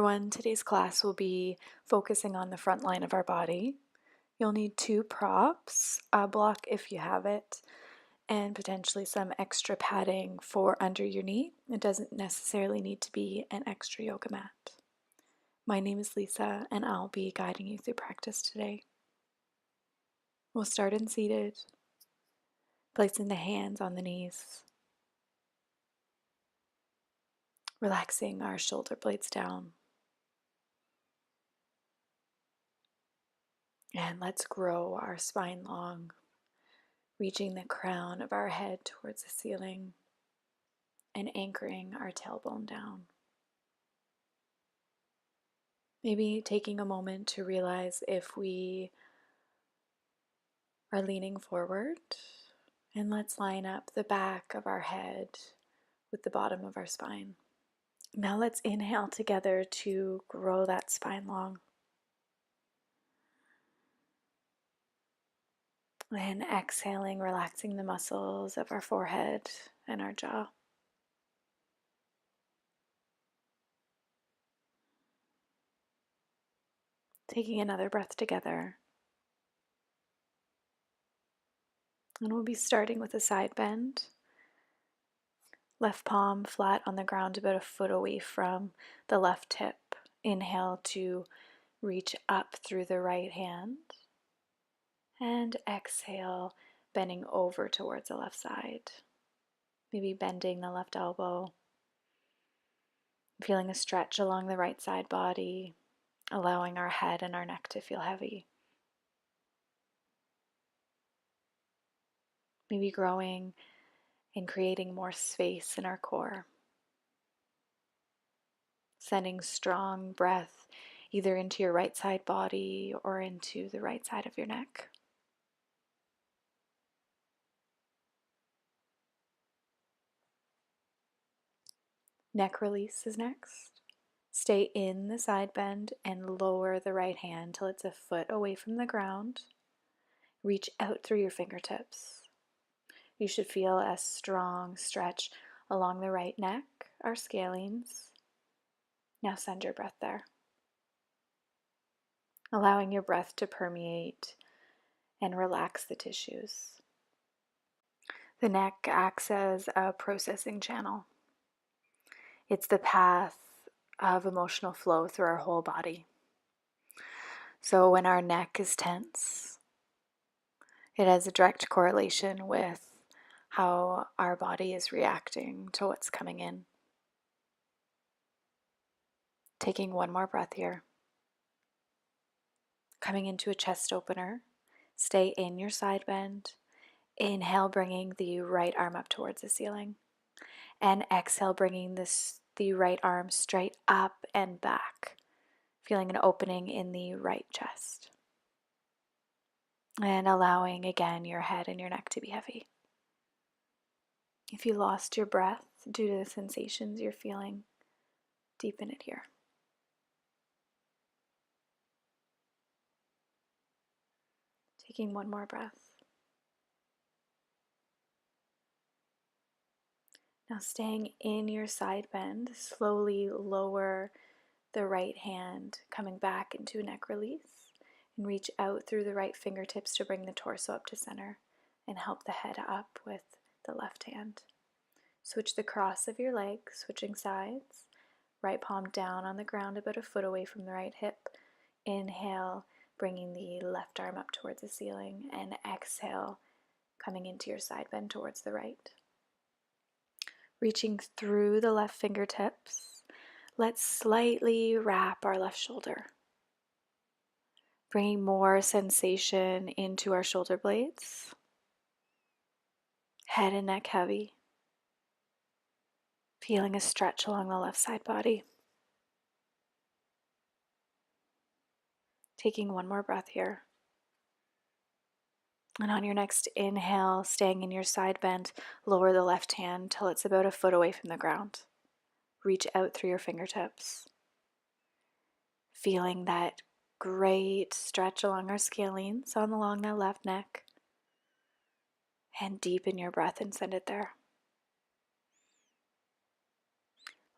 everyone, today's class will be focusing on the front line of our body. You'll need two props, a block if you have it, and potentially some extra padding for under your knee. It doesn't necessarily need to be an extra yoga mat. My name is Lisa, and I'll be guiding you through practice today. We'll start in seated, placing the hands on the knees, relaxing our shoulder blades down. And let's grow our spine long, reaching the crown of our head towards the ceiling and anchoring our tailbone down. Maybe taking a moment to realize if we are leaning forward, and let's line up the back of our head with the bottom of our spine. Now let's inhale together to grow that spine long. And exhaling, relaxing the muscles of our forehead and our jaw. Taking another breath together. And we'll be starting with a side bend. Left palm flat on the ground, about a foot away from the left hip. Inhale to reach up through the right hand. And exhale, bending over towards the left side. Maybe bending the left elbow. Feeling a stretch along the right side body, allowing our head and our neck to feel heavy. Maybe growing and creating more space in our core. Sending strong breath either into your right side body or into the right side of your neck. Neck release is next. Stay in the side bend and lower the right hand till it's a foot away from the ground. Reach out through your fingertips. You should feel a strong stretch along the right neck, our scalenes. Now send your breath there. Allowing your breath to permeate and relax the tissues. The neck acts as a processing channel. It's the path of emotional flow through our whole body. So when our neck is tense, it has a direct correlation with how our body is reacting to what's coming in. Taking one more breath here. Coming into a chest opener. Stay in your side bend. Inhale, bringing the right arm up towards the ceiling. And exhale, bringing the right arm straight up and back. Feeling an opening in the right chest. And allowing, again, your head and your neck to be heavy. If you lost your breath due to the sensations you're feeling, deepen it here. Taking one more breath. Now staying in your side bend, slowly lower the right hand, coming back into a neck release, and reach out through the right fingertips to bring the torso up to center and help the head up with the left hand. Switch the cross of your legs, switching sides. Right palm down on the ground, about a foot away from the right hip. Inhale, bringing the left arm up towards the ceiling, and exhale, coming into your side bend towards the right. Reaching through the left fingertips, let's slightly wrap our left shoulder. Bringing more sensation into our shoulder blades. Head and neck heavy. Feeling a stretch along the left side body. Taking one more breath here. And on your next inhale, staying in your side bend, lower the left hand till it's about a foot away from the ground. Reach out through your fingertips. Feeling that great stretch along our scalenes, along that left neck. And deepen your breath and send it there.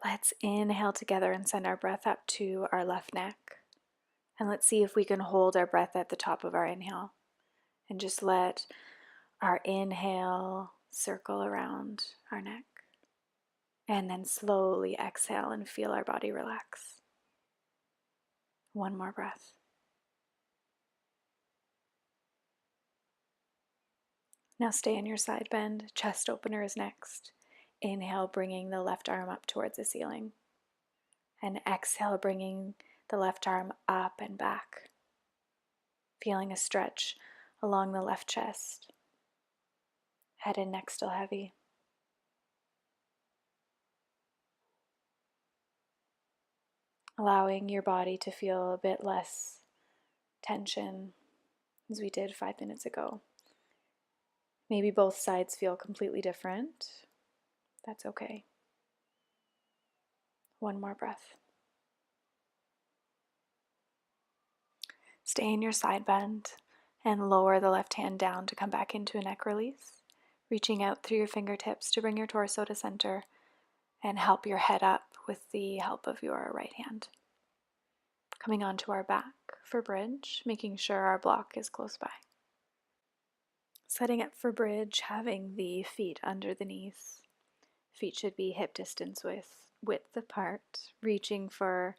Let's inhale together and send our breath up to our left neck. And let's see if we can hold our breath at the top of our inhale. And just let our inhale circle around our neck. And then slowly exhale and feel our body relax. One more breath. Now stay in your side bend. Chest opener is next. Inhale, bringing the left arm up towards the ceiling. And exhale, bringing the left arm up and back. Feeling a stretch along the left chest. Head and neck still heavy. Allowing your body to feel a bit less tension as we did 5 minutes ago. Maybe both sides feel completely different. That's okay. One more breath. Stay in your side bend and lower the left hand down to come back into a neck release. Reaching out through your fingertips to bring your torso to center and help your head up with the help of your right hand. Coming onto our back for bridge, making sure our block is close by. Setting up for bridge, having the feet under the knees. Feet should be hip distance width apart, reaching for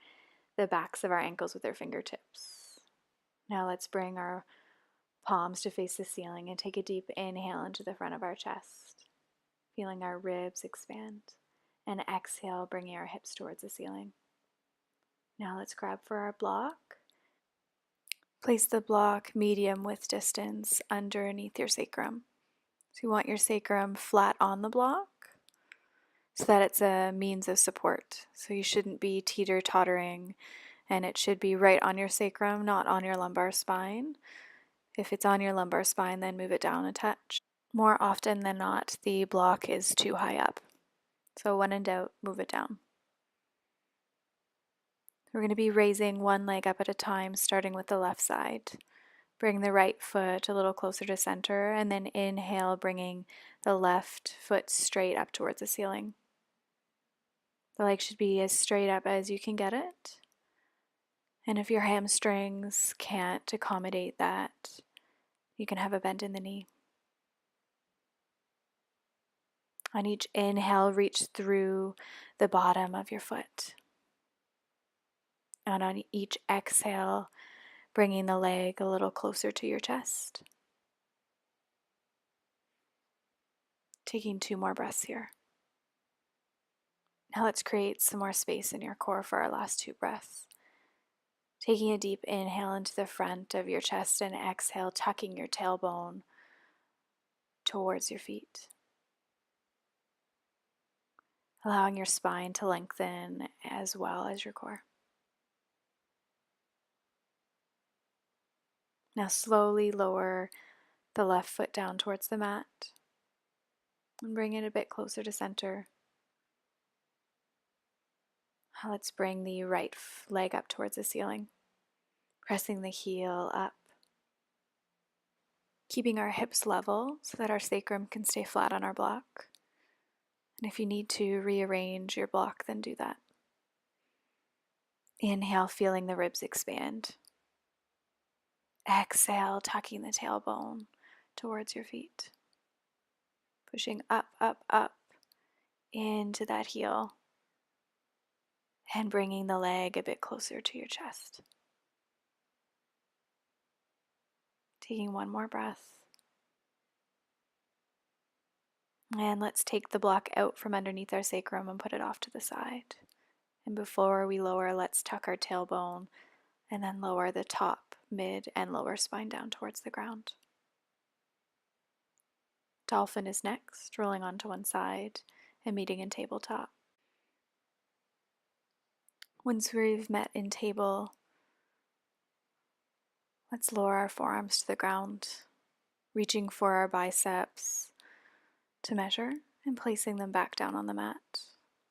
the backs of our ankles with our fingertips. Now let's bring our palms to face the ceiling and take a deep inhale into the front of our chest, feeling our ribs expand, and exhale, bringing our hips towards the ceiling. Now let's grab for our block. Place the block medium width distance underneath your sacrum. So you want your sacrum flat on the block so that it's a means of support. So you shouldn't be teeter-tottering, and it should be right on your sacrum, not on your lumbar spine. If it's on your lumbar spine, then move it down a touch. More often than not, the block is too high up. So when in doubt, move it down. We're going to be raising one leg up at a time, starting with the left side. Bring the right foot a little closer to center, and then inhale, bringing the left foot straight up towards the ceiling. The leg should be as straight up as you can get it. And if your hamstrings can't accommodate that, you can have a bend in the knee. On each inhale, reach through the bottom of your foot. And on each exhale, bringing the leg a little closer to your chest. Taking 2 more breaths here. Now let's create some more space in your core for our last 2 breaths. Taking a deep inhale into the front of your chest and exhale, tucking your tailbone towards your feet. Allowing your spine to lengthen as well as your core. Now slowly lower the left foot down towards the mat and bring it a bit closer to center. Let's bring the right leg up towards the ceiling, pressing the heel up, keeping our hips level so that our sacrum can stay flat on our block. And if you need to rearrange your block, then do that. Inhale, feeling the ribs expand. Exhale, tucking the tailbone towards your feet. Pushing up, up, up into that heel. And bringing the leg a bit closer to your chest. Taking 1 more breath. And let's take the block out from underneath our sacrum and put it off to the side. And before we lower, let's tuck our tailbone and then lower the top, mid, and lower spine down towards the ground. Dolphin is next, rolling onto one side and meeting in tabletop. Once we've met in table, let's lower our forearms to the ground, reaching for our biceps to measure and placing them back down on the mat,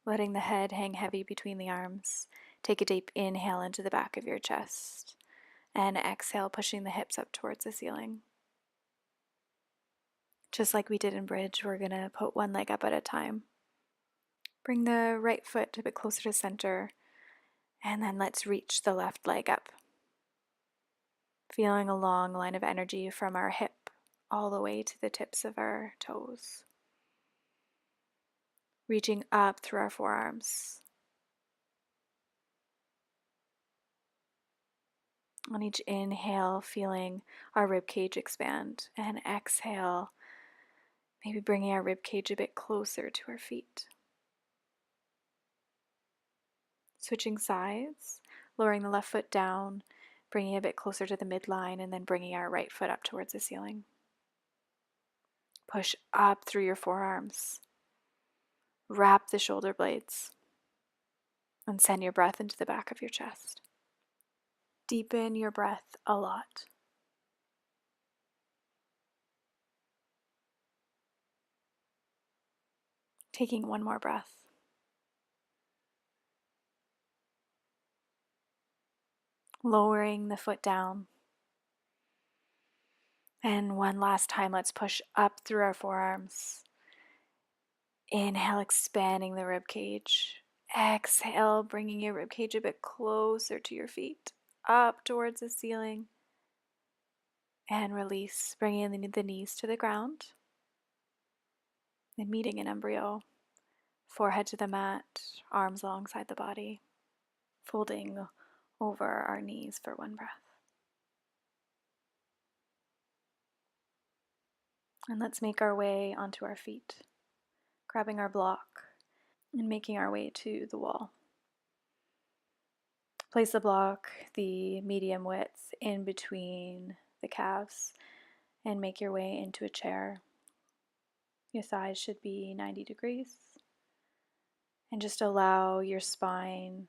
letting the head hang heavy between the arms. Take a deep inhale into the back of your chest and exhale, pushing the hips up towards the ceiling. Just like we did in bridge, we're going to put one leg up at a time. Bring the right foot a bit closer to center, and then let's reach the left leg up. Feeling a long line of energy from our hip all the way to the tips of our toes. Reaching up through our forearms. On each inhale, feeling our rib cage expand, and exhale, maybe bringing our rib cage a bit closer to our feet. Switching sides, lowering the left foot down, bringing it a bit closer to the midline, and then bringing our right foot up towards the ceiling. Push up through your forearms. Wrap the shoulder blades, and send your breath into the back of your chest. Deepen your breath a lot. Taking one more breath. Lowering the foot down. And one last time, let's push up through our forearms. Inhale, expanding the rib cage. Exhale, bringing your rib cage a bit closer to your feet, up towards the ceiling. And release, bringing the knees to the ground. And meeting in embryo. Forehead to the mat, arms alongside the body. Folding over our knees for one breath. And let's make our way onto our feet, grabbing our block and making our way to the wall. Place the block the medium width in between the calves and make your way into a chair. Your thighs should be 90 degrees. And just allow your spine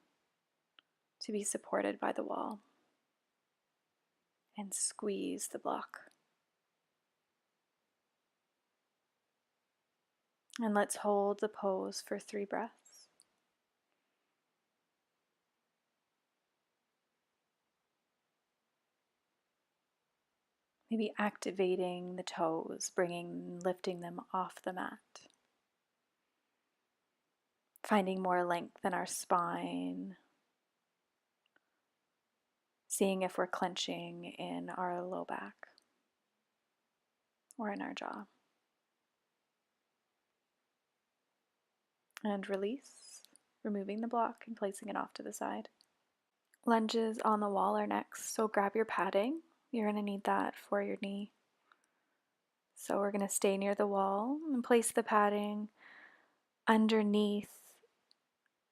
to be supported by the wall. And squeeze the block. And let's hold the pose for 3 breaths. Maybe activating the toes, lifting them off the mat. Finding more length in our spine. Seeing if we're clenching in our low back or in our jaw. And release, removing the block and placing it off to the side. Lunges on the wall are next, so grab your padding. You're going to need that for your knee. So we're going to stay near the wall and place the padding underneath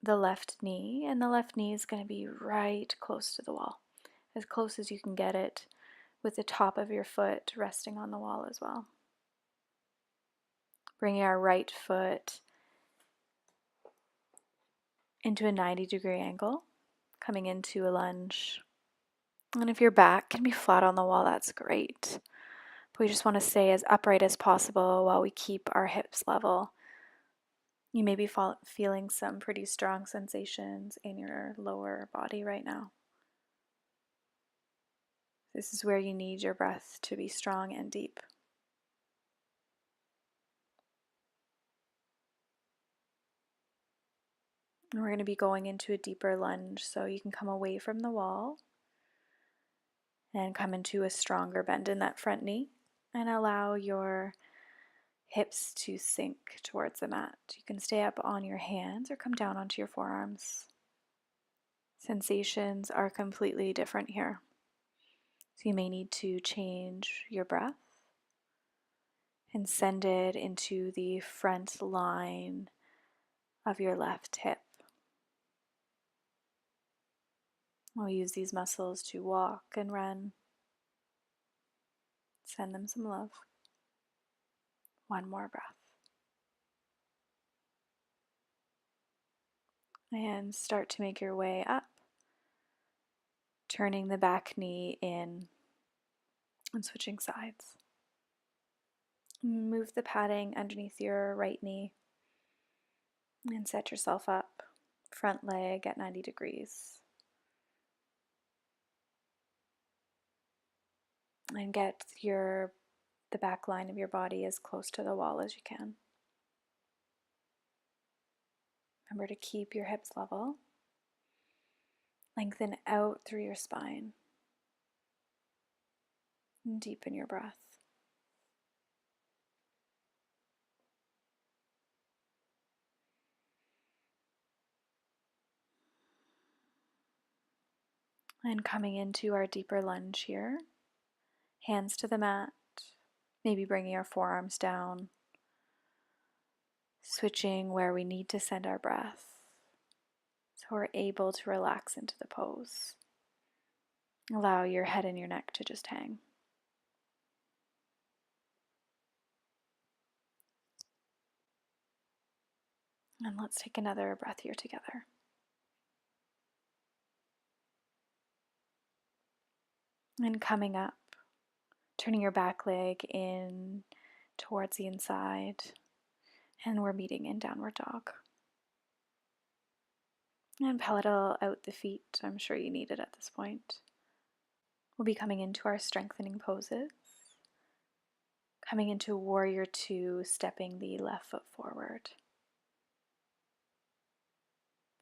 the left knee, and the left knee is going to be right close to the wall, as close as you can get it, with the top of your foot resting on the wall as well. Bringing our right foot into a 90-degree angle, coming into a lunge. And if your back can be flat on the wall, that's great. But we just want to stay as upright as possible while we keep our hips level. You may be feeling some pretty strong sensations in your lower body right now. This is where you need your breath to be strong and deep. And we're going to be going into a deeper lunge, so you can come away from the wall and come into a stronger bend in that front knee and allow your hips to sink towards the mat. You can stay up on your hands or come down onto your forearms. Sensations are completely different here. So you may need to change your breath and send it into the front line of your left hip. We'll use these muscles to walk and run. Send them some love. One more breath. And start to make your way up, turning the back knee in and switching sides. Move the padding underneath your right knee and set yourself up, front leg at 90 degrees. And get the back line of your body as close to the wall as you can. Remember to keep your hips level. Lengthen out through your spine. And deepen your breath. And coming into our deeper lunge here. Hands to the mat. Maybe bringing our forearms down. Switching where we need to send our breath. So we're able to relax into the pose. Allow your head and your neck to just hang. And let's take another breath here together. And coming up, turning your back leg in towards the inside. And we're meeting in downward dog. And pedal out the feet. I'm sure you need it at this point. We'll be coming into our strengthening poses. Coming into warrior two, stepping the left foot forward.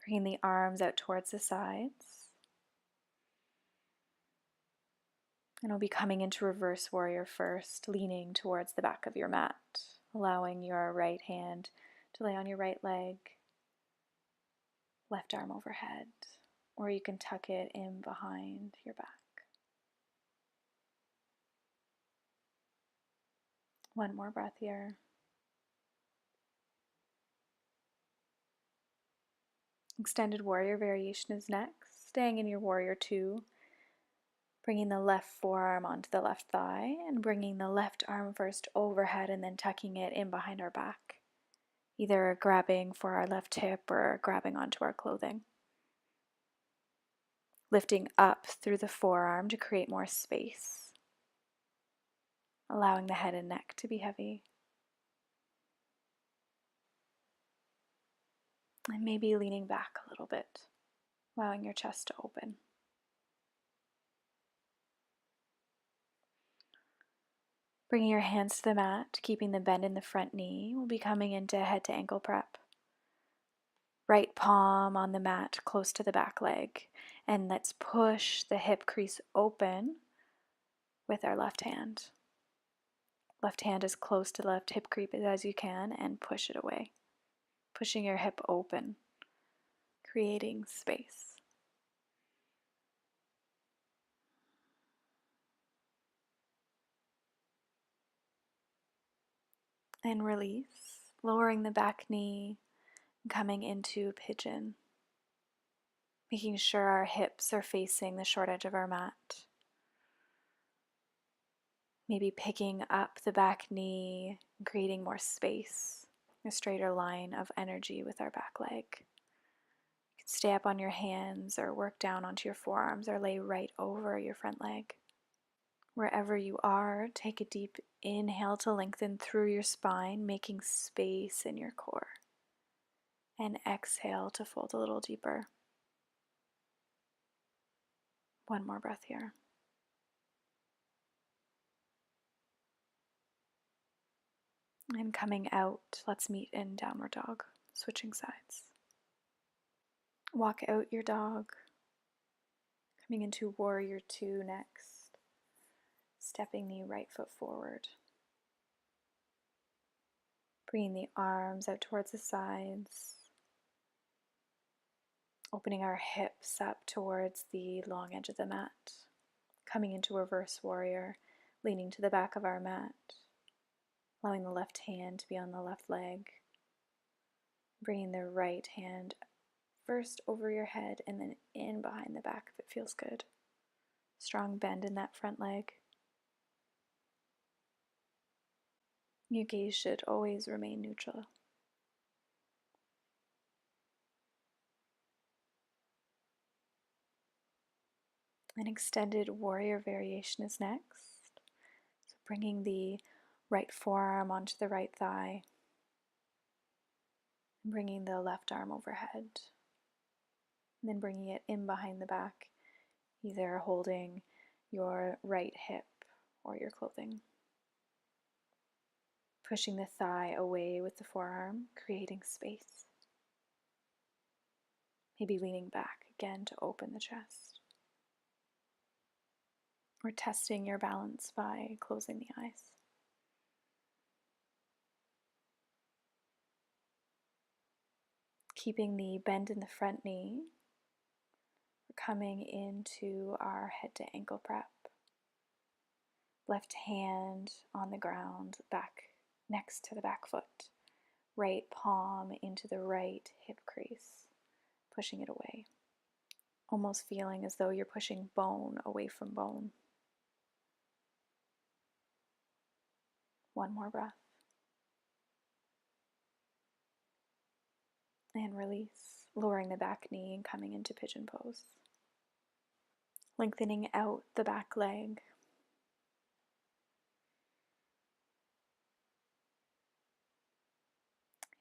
Bringing the arms out towards the sides. And we'll be coming into reverse warrior first, leaning towards the back of your mat, allowing your right hand to lay on your right leg, left arm overhead, or you can tuck it in behind your back. One more breath here. Extended warrior variation is next, staying in your warrior two, bringing the left forearm onto the left thigh and bringing the left arm first overhead and then tucking it in behind our back, either grabbing for our left hip or grabbing onto our clothing. Lifting up through the forearm to create more space, allowing the head and neck to be heavy. And maybe leaning back a little bit, allowing your chest to open. Bringing your hands to the mat, keeping the bend in the front knee. We'll be coming into head to ankle prep. Right palm on the mat close to the back leg. And let's push the hip crease open with our left hand. Left hand as close to the left hip crease as you can and push it away. Pushing your hip open, creating space. And release, lowering the back knee, coming into pigeon. Making sure our hips are facing the short edge of our mat. Maybe picking up the back knee, creating more space, a straighter line of energy with our back leg. You can stay up on your hands or work down onto your forearms or lay right over your front leg. Wherever you are, take a deep inhale to lengthen through your spine, making space in your core. And exhale to fold a little deeper. One more breath here. And coming out, let's meet in downward dog, switching sides. Walk out your dog, coming into warrior two next, stepping the right foot forward. Bringing the arms out towards the sides, opening our hips up towards the long edge of the mat, coming into reverse warrior, leaning to the back of our mat, allowing the left hand to be on the left leg, bringing the right hand first over your head and then in behind the back if it feels good. Strong bend in that front leg. Your gaze should always remain neutral. An extended warrior variation is next. So bringing the right forearm onto the right thigh, and bringing the left arm overhead, and then bringing it in behind the back, either holding your right hip or your clothing. Pushing the thigh away with the forearm, creating space. Maybe leaning back again to open the chest. Or testing your balance by closing the eyes. Keeping the bend in the front knee. We're coming into our head to ankle prep. Left hand on the ground, back next to the back foot. Right palm into the right hip crease, pushing it away. Almost feeling as though you're pushing bone away from bone. One more breath. And release, lowering the back knee and coming into pigeon pose. Lengthening out the back leg.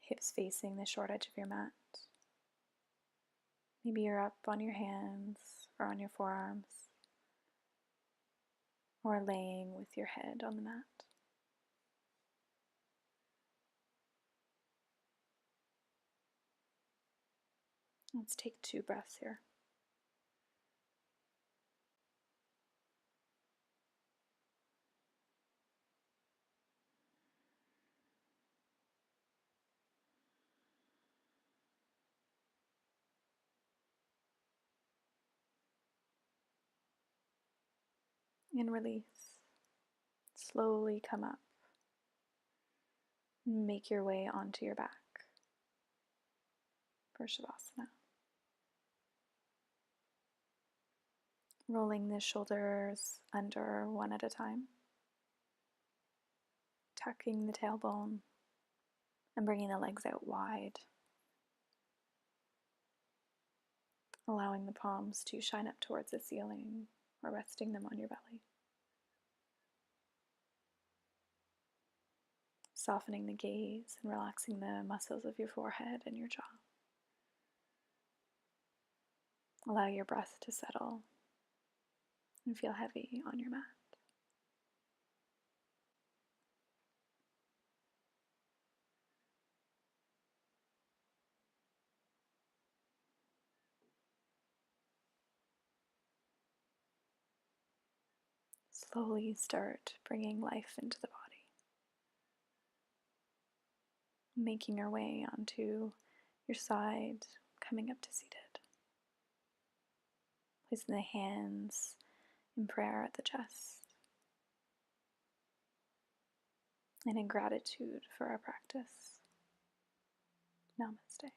Hips facing the short edge of your mat. Maybe you're up on your hands or on your forearms, or laying with your head on the mat. Let's take 2 breaths here. And release. Slowly come up. Make your way onto your back for Shavasana. Rolling the shoulders under one at a time. Tucking the tailbone and bringing the legs out wide. Allowing the palms to shine up towards the ceiling or resting them on your belly. Softening the gaze and relaxing the muscles of your forehead and your jaw. Allow your breath to settle and feel heavy on your mat. Slowly start bringing life into the body. Making your way onto your side, coming up to seated. Placing the hands in prayer at the chest. And in gratitude for our practice. Namaste.